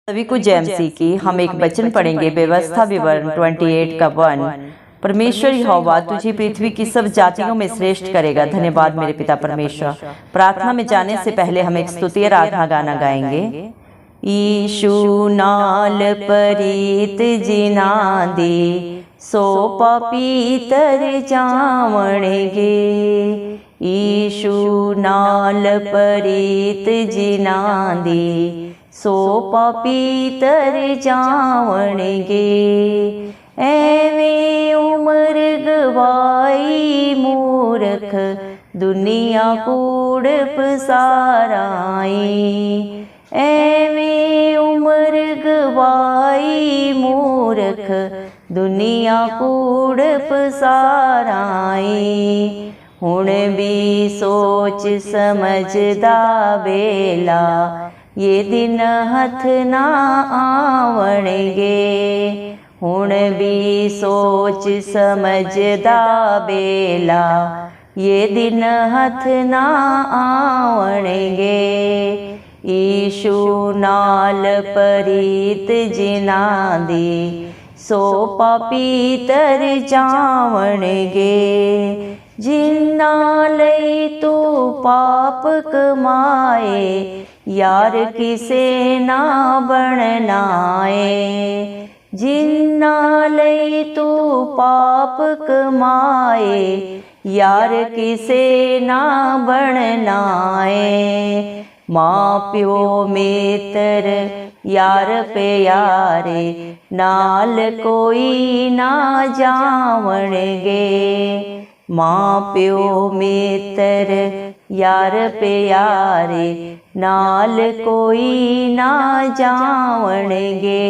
सभी को जय मसीह की। हम एक वचन पढ़ेंगे, व्यवस्था विवरण 28 का 1। परमेश्वर यहोवा तुझे पृथ्वी की सब जातियों में श्रेष्ठ करेगा। धन्यवाद मेरे पिता परमेश्वर। प्रार्थना में जाने से पहले हम एक स्तुति आराधना गाना गाएंगे। ईशु नाल परीत जिना दे सो पपीतर जावणगे। ईशु नाल परीत जिना दे सो पपीतर जावणगे। एवें उमर गवाई मूर्ख दुनिया कूड़ पसाराई। एवें उमर गवाई मूर्ख दुनिया कूड़ पसाराई। हुण भी सोच समझदा बेला ये दिन हथ ना आवणगे। हुण भी सोच समझदा बेला ये दिन हथ ना आवणगे। ईशु नाल परीत जिना दे सो पपीतर जावणगे। जिन्ना लई तू पाप कमाए यार किसे ना बननाए। जिन्ना लई तू पाप कमाए यार किसे ना बननाए। माँ प्यो मित्र यार प्यारे नाल कोई ना जावणगे। माँ प्यो मित्र यार प्यारे नाल कोई ना जावणगे।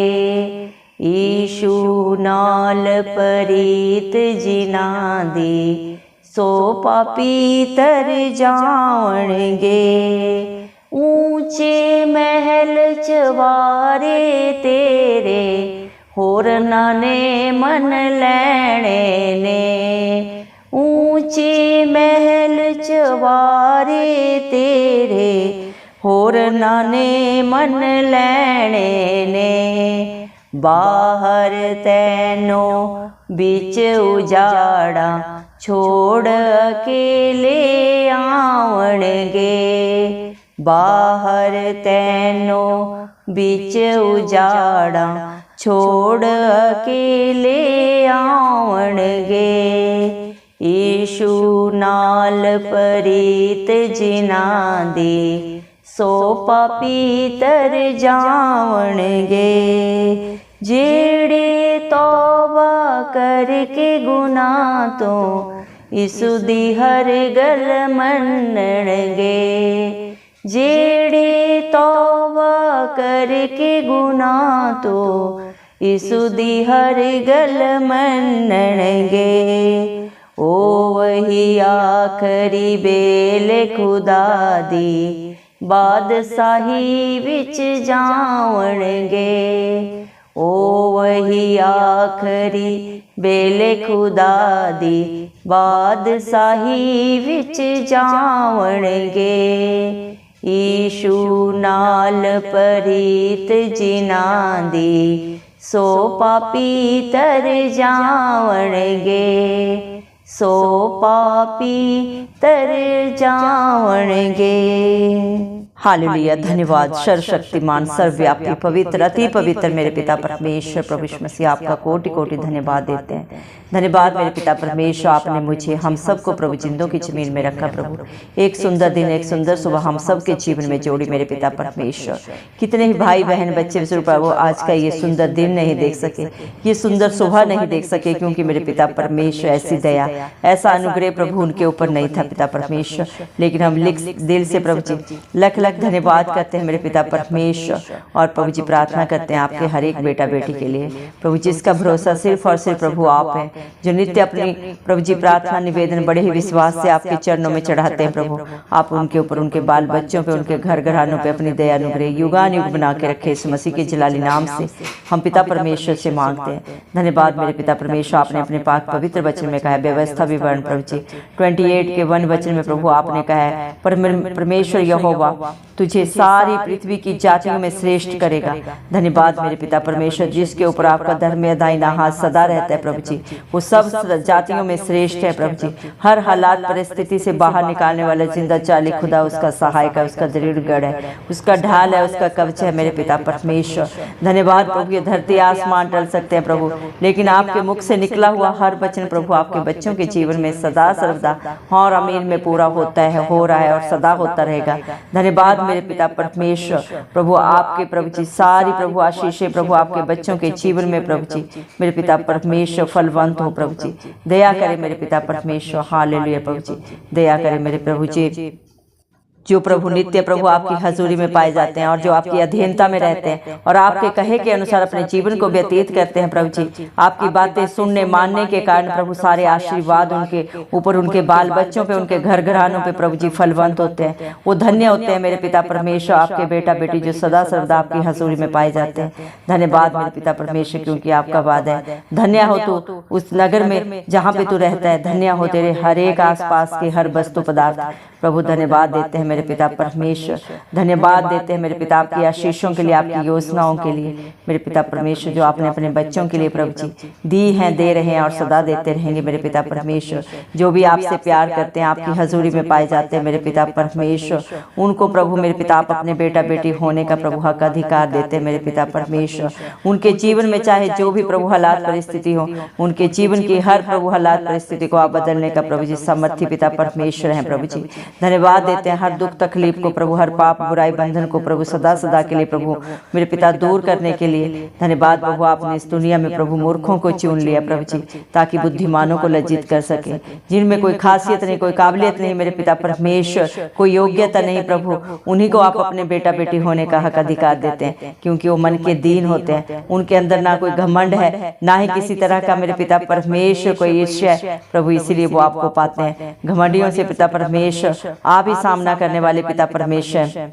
ईशु नाल परीत जिना दे सो पपीतर जावणगे। ऊंचे महल चवारे तेरे होर नाने मन लैणे ने। ऊंचे महल चवारे तेरे होर नाने मन लैणे ने। बाहर तैनो बिच उजाड़ा छोड़ अकेले आवणगे। बाहर तैनो बिच उजाड़ा छोड़ अकेले आवणगे। ईशु नाल परीत जिना दे सो पपीतर जावणगे। जेड़े तौबा करके गुनाह तो यीशु दी हर गल मनणगे। जेड़े तौबा करके गुनाह तो यीशु दी हर गल मनणगे। ओ वही आखरी बेले खुदा दी बादशाही विच जावणगे। ओ वही आखरी बेले खुदा दी बादशाही विच जावणगे। ईशु नाल परीत जिना दे सो पपीतर जावणगे। सो पपीतर जावणगे। हालेलुया। धन्यवाद सर्वशक्तिमान सर्वव्यापी पवित्र अति पवित्र मेरे पिता परमेश्वर प्रभु यीशु मसीह, आपका कोटि कोटि धन्यवाद देते हैं। धन्यवाद मेरे पिता परमेश्वर, आपने मुझे हम सबको प्रभु जिंदों की जमीन में रखा। प्रभु एक सुंदर दिन, एक सुंदर सुबह हम सबके जीवन में जोड़ी मेरे पिता परमेश्वर। कितने ही भाई बहन बच्चे प्रभु आज का ये सुंदर दिन नहीं देख सके, ये सुंदर सुबह नहीं देख सके, क्योंकि मेरे पिता परमेश्वर ऐसी दया ऐसा अनुग्रह प्रभु उनके ऊपर नहीं था पिता परमेश्वर। लेकिन हम दिल से प्रभु जी लख लख धन्यवाद करते हैं मेरे पिता परमेश्वर। और प्रभु जी प्रार्थना करते हैं आपके हर एक बेटा बेटी के लिए प्रभु जी, इसका भरोसा सिर्फ और सिर्फ प्रभु आप हैं, जो नित्य अपनी प्रभु जी प्रार्थना निवेदन बड़े ही विश्वास से आपके चरणों में चढ़ाते हैं। प्रभु आप उनके ऊपर, उनके बाल बच्चों पे, उनके घर घरानों पे अपनी दया अनुग्रह युगान युग बना के रखे। इस मसीह के जलाली नाम से हम पिता परमेश्वर से मांगते हैं। धन्यवाद मेरे पिता परमेश्वर, आपने अपने पाक पवित्र वचन में कहा है व्यवस्था विवरण प्रभु जी 28 के 1 वचन में प्रभु आपने कहा है परमेश्वर यहोवा तुझे सारी पृथ्वी की जातियों में श्रेष्ठ करेगा। धन्यवाद मेरे पिता परमेश्वर, जिसके ऊपर आपका धर्म दाहिना हाथ सदा रहता है प्रभु जी, वो सब जातियों में श्रेष्ठ है प्रभु जी। हर हालात परिस्थिति से बाहर निकालने वाला जिंदा चाली खुदा उसका सहायक है, उसका दृढ़ गढ़ है, उसका ढाल है, उसका कवच है मेरे पिता परमेश्वर। धन्यवाद प्रभु, ये धरती आसमान टल सकते हैं प्रभु, लेकिन आपके मुख से निकला हुआ हर वचन प्रभु आपके बच्चों के जीवन में सदा सर्वदा और अमीन में पूरा होता है, हो रहा है और सदा होता रहेगा। धन्यवाद मेरे पिता परमेश्वर प्रभु, आपके प्रभु जी सारी प्रभु आशीषें प्रभु आपके बच्चों के जीवन में प्रभु जी मेरे पिता परमेश्वर फलवंत हो प्रभु जी। दया करे मेरे पिता परमेश्वर, हालेलुया प्रभु जी, दया करे मेरे प्रभु जी। जो प्रभु नित्य प्रभु आपकी हजूरी में पाए जाते हैं और जो आपकी अधीनता में रहते हैं और आपके कहे के अनुसार अपने जीवन को व्यतीत करते हैं प्रभु जी, आपकी बातें सुनने मानने के कारण प्रभु सारे आशीर्वाद उनके ऊपर, उनके बाल बच्चों पे, उनके घर घरानों पे प्रभु जी फलवंत होते हैं। वो धन्य होते हैं मेरे पिता परमेश्वर, आपके बेटा बेटी जो सदा सर्वदा आपकी हजूरी में पाए जाते हैं। धन्यवाद मेरे पिता परमेश्वर, क्योंकि आपका वादा है। धन्य हो तू उस नगर में जहाँ पे तू रहता है, धन्य हो तेरे हर एक आसपास के हर वस्तु पदार्थ प्रभु। धन्यवाद देते हैं मेरे पिता परमेश्वर, धन्यवाद देते हैं मेरे पिता आपकी आशीषों के लिए, आपकी योजनाओं के लिए मेरे पिता परमेश्वर, जो आपने अपने बच्चों के लिए प्रभु जी दी हैं, दे रहे हैं और सदा देते रहेंगे मेरे पिता परमेश्वर। जो भी आपसे प्यार करते हैं, आपकी हजूरी में पाए जाते हैं मेरे पिता परमेश्वर, उनको प्रभु मेरे पिता आप अपने बेटा बेटी होने का प्रभु हक अधिकार देते हैं मेरे पिता परमेश्वर। उनके जीवन में चाहे जो भी प्रभु हालात परिस्थिति हो, उनके जीवन की हर प्रभु हालात परिस्थिति को आप बदलने का प्रभु जी सामर्थ्य पिता परमेश्वर हैं प्रभु जी। धन्यवाद देते हैं हर दुख तकलीफ को प्रभु, हर पाप बुराई बंधन को प्रभु सदा सदा के लिए प्रभु मेरे पिता दूर करने के लिए। धन्यवाद प्रभु, आपने इस दुनिया में प्रभु मूर्खों को चुन लिया प्रभु जी, ताकि बुद्धिमानों को लज्जित कर सके, जिनमें कोई खासियत नहीं, कोई काबिलियत नहीं मेरे पिता परमेश्वर, कोई योग्यता नहीं प्रभु, उन्हीं को आप अपने बेटा बेटी होने का हक अधिकार देते हैं, क्योंकि वो मन के दीन होते हैं। उनके अंदर ना कोई घमंड है, ना ही किसी तरह का मेरे पिता परमेश्वर कोई ईर्ष्या है प्रभु, इसीलिए वो आपको पाते हैं। घमंडियों से पिता परमेश्वर आप ही सामना करने वाले पिता परमेश्वर,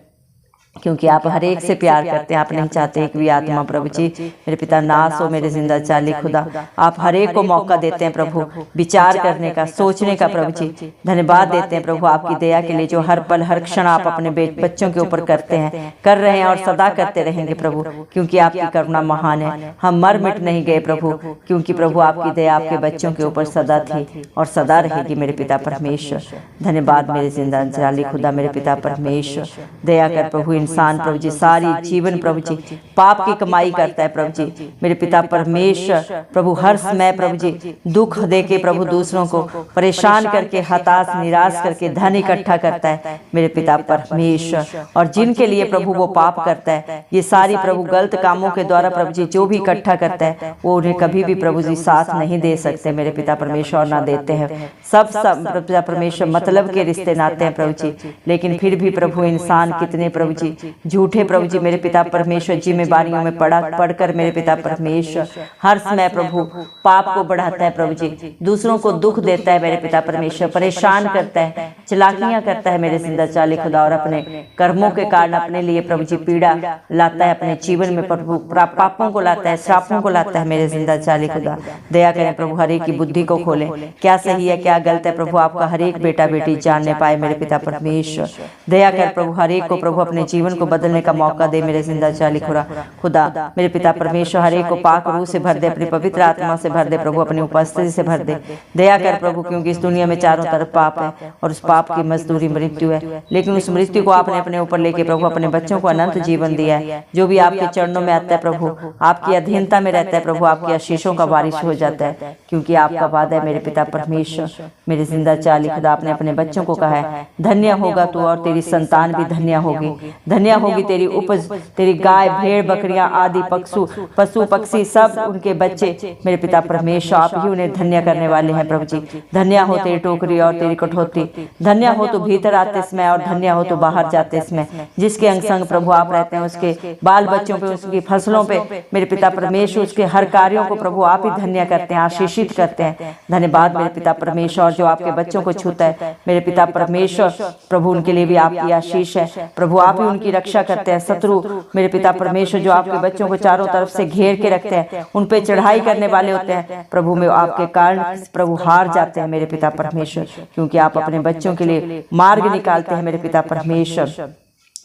क्योंकि आप हर एक से प्यार करते हैं। आप नहीं चाहते एक भी आत्मा प्रभु जी मेरे पिता नाश हो मेरे जिंदा चाली खुदा। आप हर एक को मौका देते हैं प्रभु विचार करने का, सोचने का प्रभु जी। धन्यवाद देते हैं प्रभु आपकी दया के लिए, जो हर पल हर क्षण आप अपने बच्चों के ऊपर करते हैं, कर रहे हैं और सदा करते रहेंगे प्रभु, क्योंकि आपकी करुणा महान है। हम मर मिट नहीं गए प्रभु, क्योंकि प्रभु आपकी दया आपके बच्चों के ऊपर सदा थी और सदा रहेगी मेरे पिता परमेश्वर। धन्यवाद मेरे जिंदा चाली खुदा मेरे पिता परमेश्वर। दया कर प्रभु, इंसान प्रभु जी सारी जीवन प्रभु जी पाप की कमाई करता है प्रभु जी मेरे पिता परमेश्वर। प्रभु हर समय प्रभु जी दुख देके प्रभु दूसरों को परेशान करके, हताश निराश करके धन इकट्ठा करता है मेरे पिता परमेश्वर। और जिनके लिए प्रभु वो पाप करता है, ये सारी प्रभु गलत कामों के द्वारा प्रभु जी जो भी इकट्ठा करता है, वो उन्हें कभी भी प्रभु जी साथ नहीं दे सकते मेरे पिता परमेश्वर, और ना देते हैं। सब पिता परमेश्वर मतलब के रिश्ते नाते हैं प्रभु जी, लेकिन फिर भी प्रभु इंसान कितने प्रभु जी झूठे प्रभु जी मेरे पिता परमेश्वर जिम्मेदारियों में पढ़कर मेरे पिता परमेश्वर हर समय प्रभु पाप को बढ़ाता है प्रभु जी, दूसरों को दुख देता है मेरे पिता परमेश्वर, परेशान करता है, चलाकियां करता है मेरे जिंदा चाली खुदा, और अपने कर्मों के कारण अपने लिए प्रभु जी पीड़ा लाता है अपने जीवन में प्रभु, पापों को लाता है, श्रापों को लाता है मेरे जिंदा चाली खुदा। दया करें प्रभु, हर एक की बुद्धि को खोलें, क्या सही है क्या गलत है प्रभु, आपका हर एक बेटा बेटी जानने पाए मेरे पिता परमेश्वर। दया कर प्रभु, हर एक को प्रभु अपने जीवन को बदलने का मौका दे मेरे जिंदा चाली खुदा मेरे पिता परमेश्वर। हर एक को पाक रूह से भर दे, अपनी पवित्र आत्मा से भर दे प्रभु, अपनी उपस्थिति से भर दे। दया कर प्रभु, क्योंकि इस दुनिया में चारों तरफ पाप है और उस पाप की मजदूरी मृत्यु है, लेकिन उस मृत्यु को आपने अपने ऊपर लेके प्रभु अपने बच्चों को अनंत जीवन दिया है। जो भी आपके चरणों में आता है प्रभु, आपकी अधीनता में रहता है प्रभु, आपकी आशीषों का बारिश हो जाता है, क्योंकि आपका वादा है मेरे पिता परमेश्वर मेरे जिंदा चाली खुदा। आपने अपने बच्चों को कहा है धन्य होगा तू और तेरी संतान भी धन्य होगी, धन्य होगी तेरी उपज, तेरी गाय भेड़ बकरियां आदि पशु पक्षी सब उनके बच्चे मेरे पिता परमेश्वर, आप ही उन्हें धन्य करने वाले हैं प्रभु जी। धन्य हो तेरी टोकरी और तेरी कठौती, धन्य हो तो भीतर आते समय और धन्य हो तो बाहर जाते समय। जिसके अंग संग प्रभु आप रहते हैं, उसके बाल बच्चों पे, उसकी फसलों पे मेरे पिता परमेश्वर, उसके हर कार्यों को प्रभु आप ही धन्य करते हैं, आशीषित करते हैं। धन्यवाद मेरे पिता परमेश्वर। जो आपके बच्चों को छूता है मेरे पिता परमेश्वर प्रभु, उनके लिए भी आपकी आशीष है प्रभु, आप ही उनकी रक्षा करते हैं। शत्रु मेरे पिता परमेश्वर जो आपके बच्चों को चारों तरफ से घेर के रखते हैं, उन पे चढ़ाई करने वाले होते हैं प्रभु, में आपके कारण प्रभु हार जाते हैं मेरे पिता परमेश्वर, क्योंकि आप अपने बच्चों के लिए मार्ग निकालते हैं मेरे पिता परमेश्वर।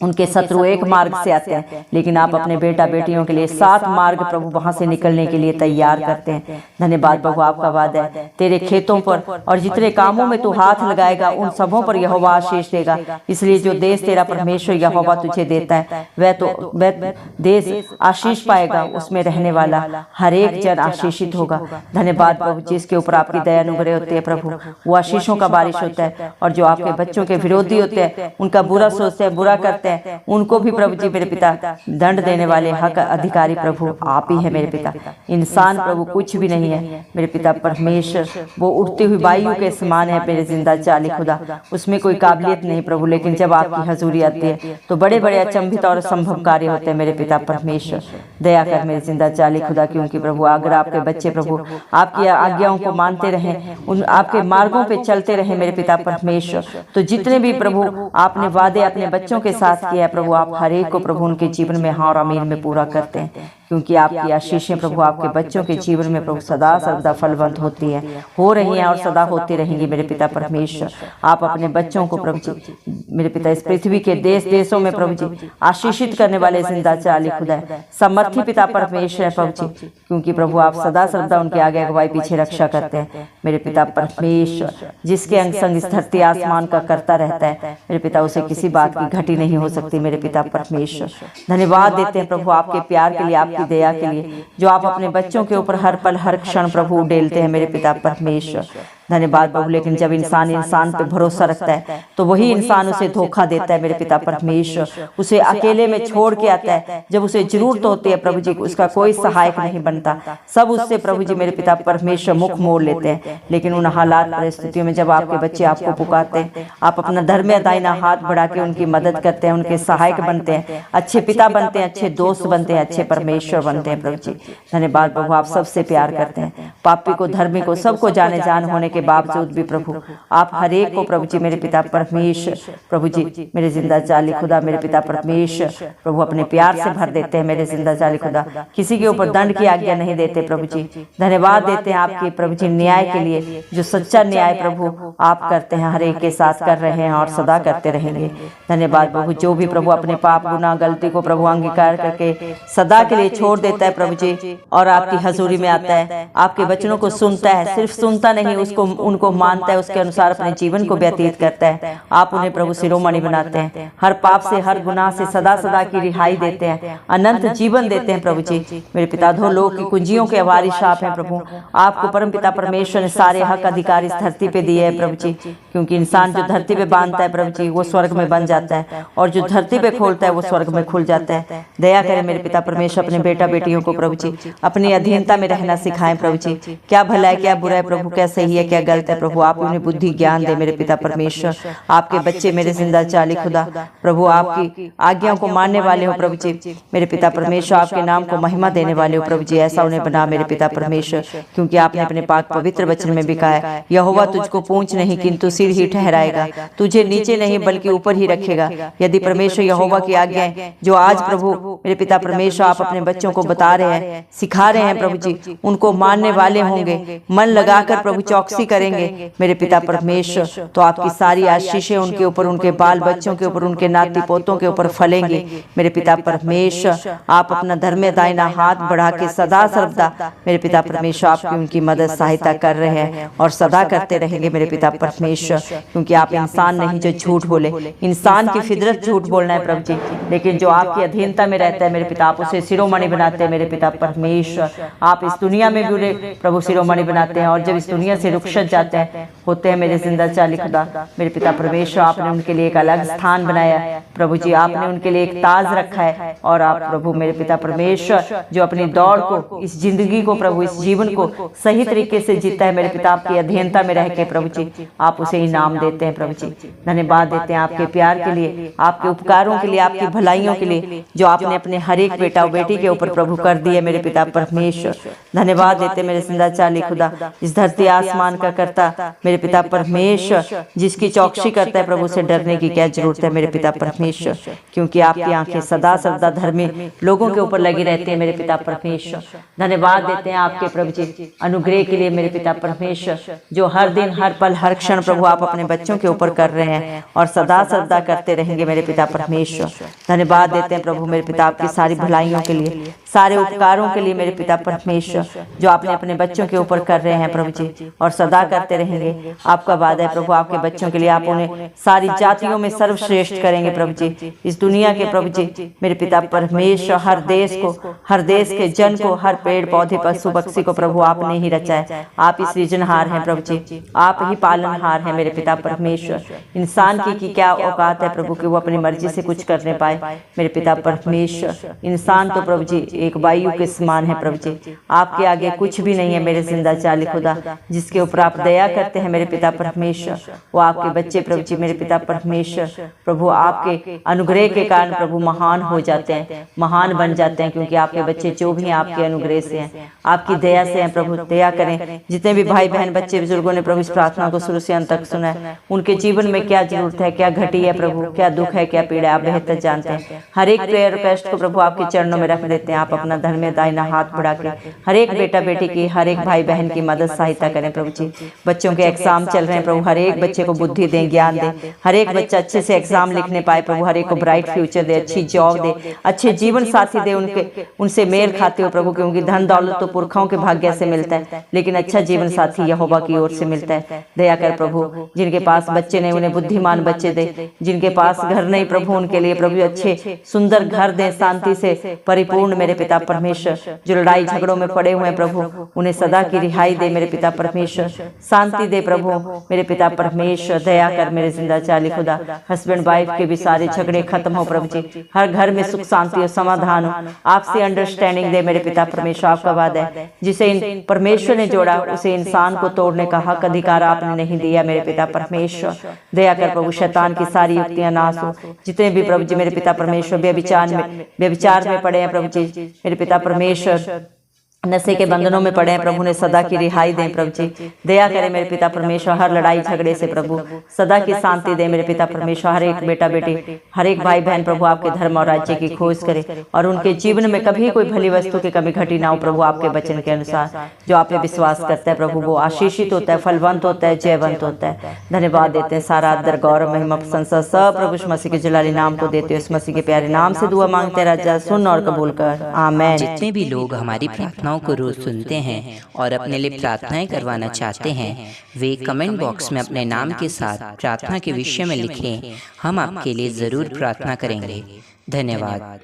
उनके शत्रु एक मार्ग से आते हैं, लेकिन आप अपने बेटा बेटियों के लिए 7 मार्ग प्रभु वहां से निकलने के लिए तैयार करते हैं। धन्यवाद प्रभु, आपका वादा है तेरे खेतों पर और जितने कामों में तू हाथ लगाएगा उन सबों पर यहोवा आशीष देगा। इसलिए जो देश तेरा परमेश्वर यहोवा तुझे देता है वह देश आशीष पाएगा, उसमें रहने वाला हर एक जन आशीषित होगा। धन्यवाद प्रभु, जिसके ऊपर आपकी दया अनुग्रह होती है प्रभु वो आशीषों का बारिश होता है, और जो आपके बच्चों के विरोधी होते हैं उनका बुरा सोचते हैं, बुरा करते हैं, उनको भी प्रभु जी मेरे पिता दंड देने वाले हक अधिकारी प्रभु आप ही है मेरे पिता। इंसान प्रभु कुछ भी नहीं है मेरे पिता परमेश्वर, वो उड़ती हुई वायु के समान है मेरे जिंदा जाली खुदा, उसमें कोई काबिलियत नहीं प्रभु, लेकिन जब आपकी हजूरी आती है तो बड़े बड़े अचंभित और असंभव कार्य होते हैं मेरे पिता परमेश्वर। दया कर मेरे जिंदा जाली खुदा, क्योंकि प्रभु अगर आपके बच्चे प्रभु आपकी आज्ञाओं को मानते रहें, उन आपके मार्गों पे चलते रहें मेरे पिता परमेश्वर, तो जितने भी प्रभु आपने वादे अपने बच्चों के साथ किया है प्रभु आप हर एक को प्रभु उनके जीवन में हाँ और आमीन में पूरा करते हैं, क्योंकि आपकी आशीषें प्रभु आपके बच्चों के जीवन में प्रभु सदा सर्वदा फलवंत होती है, हो रही हैं और सदा होती रहेंगी मेरे पिता परमेश्वर। आप अपने बच्चों को प्रभु जी मेरे पिता इस पृथ्वी के देश देशों में प्रभु जी आशीषित करने वाले जिंदा जाली खुदा है, समर्थी पिता परमेश्वर है प्रभु जी, क्योंकि प्रभु आप सदा सर्वदा उनके आगे अगुवाई पीछे रक्षा करते हैं मेरे पिता परमेश्वर। जिसके अंग संग इस धरती आसमान का करता रहता है मेरे पिता, उसे किसी बात की घटी नहीं हो सकती मेरे पिता परमेश्वर। धन्यवाद देते हैं प्रभु आपके प्यार के लिए, आपकी दया के लिए, जो आप अपने बच्चों के ऊपर हर पल हर क्षण प्रभु उड़ेलते हैं मेरे पिता परमेश्वर। धन्यवाद प्रभु, लेकिन जब इंसान पे भरोसा रखता है तो वही इंसान उसे धोखा देता है मेरे पिता परमेश्वर, उसे अकेले में छोड़ के आता है। जब उसे जरूरत होती है प्रभु जी उसका कोई सहायक नहीं बनता, सब उससे प्रभु जी मेरे पिता परमेश्वर मुख मोड़ लेते हैं। लेकिन उन हालात परिस्थितियों में जब आपके बच्चे आपको पुकारते हैं, आप अपना धर्म दाहिना हाथ बढ़ा के उनकी मदद करते हैं, उनके सहायक बनते हैं, अच्छे पिता बनते हैं, अच्छे दोस्त बनते हैं, अच्छे परमेश्वर बनते हैं प्रभु जी। धन्यवाद प्रभु, आप सबसे प्यार करते हैं, पापी को धर्मी को सबको जाने जान होने के बावजूद भी प्रभु आप हर एक को प्रभु जी मेरे पिता परमेश्वर प्रभु जी मेरे जिंदा जाली खुदा मेरे पिता परमेश्वर प्रभु अपने प्यार से भर देते हैं मेरे जिंदा जाली खुदा, किसी के ऊपर दंड की आज्ञा नहीं देते प्रभु जी। धन्यवाद देते हैं आपके प्रभु जी न्याय के लिए, जो सच्चा न्याय प्रभु आप करते हैं, हर एक के साथ कर रहे हैं और सदा करते रहेंगे। धन्यवाद प्रभु, जो भी प्रभु अपने पाप गुनाह गलती को प्रभु अंगीकार करके सदा के लिए छोड़ देता है प्रभु जी और आपकी हजूरी में आता है, आपके वचनों को सुनता है, सिर्फ सुनता नहीं उसको उनको मानता है, उसके अनुसार अपने जीवन को व्यतीत करता है, आप उन्हें प्रभु शिरोमणि बनाते हैं, हर पाप से हर गुनाह से सदा सदा की रिहाई देते हैं, अनंत जीवन देते हैं प्रभु जी मेरे पिता। धो लोग की कुंजियों के वारी शाप है प्रभु, आपको परम पिता परमेश्वर ने सारे हक अधिकार इस धरती पे दिए है प्रभु जी, क्योंकि इंसान जो धरती पे बांधता है प्रभु जी वो स्वर्ग में बन जाता है, और जो धरती पे खोलता है वो स्वर्ग में खुल जाता है। दया करे मेरे पिता परमेश्वर अपने बेटा बेटियों को प्रभु जी अपनी अधीनता में रहना सिखाएं प्रभु जी, क्या भला है क्या बुरा है प्रभु, क्या सही है क्या गलत है प्रभु, आप उन्हें बुद्धि ज्ञान दे मेरे पिता परमेश्वर। आपके बच्चे मेरे जिंदा जाली खुदा प्रभु आपकी आज्ञाओं को मानने वाले हो प्रभु जी मेरे पिता परमेश्वर, आपके नाम को महिमा देने वाले हो प्रभु जी, ऐसा उन्हें बना मेरे पिता परमेश्वर, क्योंकि आपने अपने पाक पवित्र वचन में भी कहा है यहोवा तुझको पूंछ नहीं किंतु सिर ही ठहराएगा, तुझे नीचे नहीं बल्कि ऊपर ही रखेगा। यदि परमेश्वर यहोवा की आज्ञाएं जो आज प्रभु मेरे पिता परमेश्वर आप अपने बच्चों को बता रहे हैं, सिखा रहे हैं प्रभु जी, उनको मानने वाले होंगे, मन लगाकर प्रभु चौकसी करेंगे मेरे पिता परमेश्वर, तो आपकी सारी आशीषें उनके ऊपर, उनके बाल बच्चों के ऊपर, उनके नाती पोतों के ऊपर फलेंगे मेरे पिता परमेश्वर। आप अपना धर्म दाहिना हाथ बढ़ा के सदा सर्वदा मेरे पिता परमेश्वर आपकी उनकी मदद सहायता कर रहे हैं और सदा करते रहेंगे मेरे पिता परमेश्वर, क्योंकि आप इंसान नहीं जो झूठ बोले, इंसान की फितरत झूठ बोलना है प्रभु जी, लेकिन जो आपकी अधीनता में रहता है मेरे पिता आप उसे शिरोमणि बनाते हैं मेरे पिता परमेश्वर। आप इस दुनिया में भी उन्हें प्रभु शिरोमणि बनाते हैं, और जब इस दुनिया से रुखसत जाते हैं होते हैं मेरे जिंदा जाली खुदा मेरे पिता परमेश्वर, आपने उनके लिए एक अलग स्थान बनाया प्रभु जी, आपने उनके लिए एक ताज रखा है, और आप प्रभु मेरे पिता परमेश्वर जो अपनी दौड़ को, इस जिंदगी को प्रभु, इस जीवन को सही तरीके से जीता है मेरे पिता आपकी अधीनता में रह के प्रभु जी आप उसे इनाम देते हैं प्रभु जी। धन्यवाद देते हैं आपके प्यार के लिए, आपके उपकारों के लिए, आपकी भलाइयों के लिए जो आपने अपने हर एक बेटा और बेटी के ऊपर प्रभु कर दिए मेरे पिता परमेश्वर। धन्यवाद देते मेरे जिंदा जाली खुदा, इस धरती आसमान का करता मेरे पिता परमेश्वर, जिसकी चौकसी करता है प्रभु से डरने की क्या जरूरत है मेरे पिता परमेश्वर, क्योंकि आपकी आंखें सदा सर्वदा धर्मी लोगों के ऊपर लगी रहती है मेरे पिता परमेश्वर। धन्यवाद देते हैं आपके प्रभु जी अनुग्रह के लिए मेरे पिता परमेश्वर, जो हर दिन हर पल हर क्षण प्रभु आप अपने बच्चों के ऊपर कर रहे हैं और सदा सर्वदा करते रहेंगे मेरे पिता परमेश्वर। धन्यवाद देते हैं प्रभु मेरे पिता आपकी सारी भलाइयों के लिए, सारे उपकारों के लिए मेरे पिता परमेश्वर, जो आपने अपने बच्चों के ऊपर कर रहे हैं प्रभु जी और सदा करते रहेंगे। आपका वादा है प्रभु आपके बच्चों के लिए आप उन्हें सारी जातियों में सर्वश्रेष्ठ करेंगे प्रभु जी। इस दुनिया के प्रभु जी मेरे पिता परमेश्वर हर देश को, हर देश के जन को, हर पेड़ पौधे पशु पक्षी को प्रभु आपने ही रचा है। आप ही सृजनहार हैं प्रभु जी, आप ही पालनहार हैं मेरे पिता परमेश्वर। इंसान की क्या औकात है प्रभु कि वो अपनी मर्जी से कुछ करने पाए मेरे पिता परमेश्वर। इंसान तो प्रभु जी एक वायु के समान है प्रभु जी, आपके आगे कुछ भी नहीं है मेरे जिंदा चाली खुदा। जिसके ऊपर आप दया करते हैं मेरे पिता परमेश्वर, वो आपके बच्चे प्रभु जी मेरे पिता परमेश्वर प्रभु आपके अनुग्रह के कारण प्रभु महान हो जाते हैं, महान बन जाते हैं, क्योंकि आपके बच्चे जो भी हैं आपके अनुग्रह से हैं, आपकी दया से हैं प्रभु। दया करें जितने भी भाई बहन बच्चे बुजुर्गों ने प्रभु इस प्रार्थना को शुरू से अंत तक सुना है, उनके जीवन में क्या जरूरत है, क्या घटी है प्रभु, क्या दुख है, क्या पीड़ा है, आप बेहतर जानते हैं। हर एक प्रेयर रिक्वेस्ट को प्रभु आपके चरणों में रख देते हैं। आप अपना धर्म दाहिना हाथ बढ़ा के हर एक बेटा बेटी की, हर एक भाई बहन की मदद सहायता करें प्रभु जी। बच्चों के एग्जाम चल रहे हैं प्रभु, हर एक बच्चे को बुद्धि दें, ज्ञान दें, हर एक बच्चा अच्छे से एग्जाम लिखने पाए प्रभु, हर एक को ब्राइट फ्यूचर दे, अच्छी जॉब दे, अच्छे जीवन साथी दे, उनसे मेल खाते हो प्रभु, क्योंकि धन दौलत तो पुरखों के भाग्य से मिलता है, लेकिन अच्छा जीवन साथी यहोवा की ओर से मिलता है। दया कर प्रभु, जिनके पास बच्चे नहीं उन्हें बुद्धिमान बच्चे दे, जिनके पास घर नहीं प्रभु उनके लिए प्रभु अच्छे सुंदर घर दे, शांति से परिपूर्ण मेरे पिता परमेश्वर। जो लड़ाई झगड़ों में पड़े हुए हैं प्रभु उन्हें सदा की रिहाई दे मेरे पिता परमेश्वर, शांति दे प्रभु मेरे पिता परमेश्वर। दया कर मेरे जिंदा चाली खुदा, हस्बैंड वाइफ के भी सारे झगड़े खत्म हो प्रभु जी, हर घर में सुख शांति और समाधान हो, आपसे अंडरस्टैंडिंग दे मेरे पिता परमेश्वर। आपका वादा है जिसे इन परमेश्वर ने जोड़ा उसे इंसान को तोड़ने का हक अधिकार आपने नहीं दिया मेरे पिता परमेश्वर। दया कर प्रभु शैतान की सारी युक्तियां नाश हो, जितने भी प्रभु जी मेरे पिता परमेश्वर व्यभिचार में पड़े हैं प्रभु जी मेरे पिता परमेश्वर, नशे के बंधनों में पड़े हैं प्रभु ने सदा की रिहाई दें प्रभु जी। दया करें मेरे पिता परमेश्वर, हर लड़ाई झगड़े से प्रभु सदा की शांति दे मेरे पिता परमेश्वर। हर एक बेटा बेटी, हर एक भाई बहन प्रभु आपके धर्म और राज्य की खोज करे और उनके जीवन में कभी कोई भली वस्तु की कमी घटी ना हो प्रभु। आपके वचन के अनुसार जो आप पे विश्वास करता है प्रभु वो आशीषित होता है, फलवंत होता है, जयवंत होता है। धन्यवाद देते हैं, सारा आदर गौरव महिमा प्रशंसा सब प्रभु मसीह के जलाली नाम को देते हो। इस मसीह के प्यारे नाम से दुआ मांगते हैं राजा, सुन और कबूल कर, आमीन। जितने भी लोग हमारी प्रार्थनाओं को रोज सुनते हैं और अपने लिए प्रार्थनाएं करवाना चाहते हैं, वे कमेंट बॉक्स में अपने नाम के साथ प्रार्थना के विषय में लिखें। हम आपके लिए जरूर प्रार्थना करेंगे। धन्यवाद।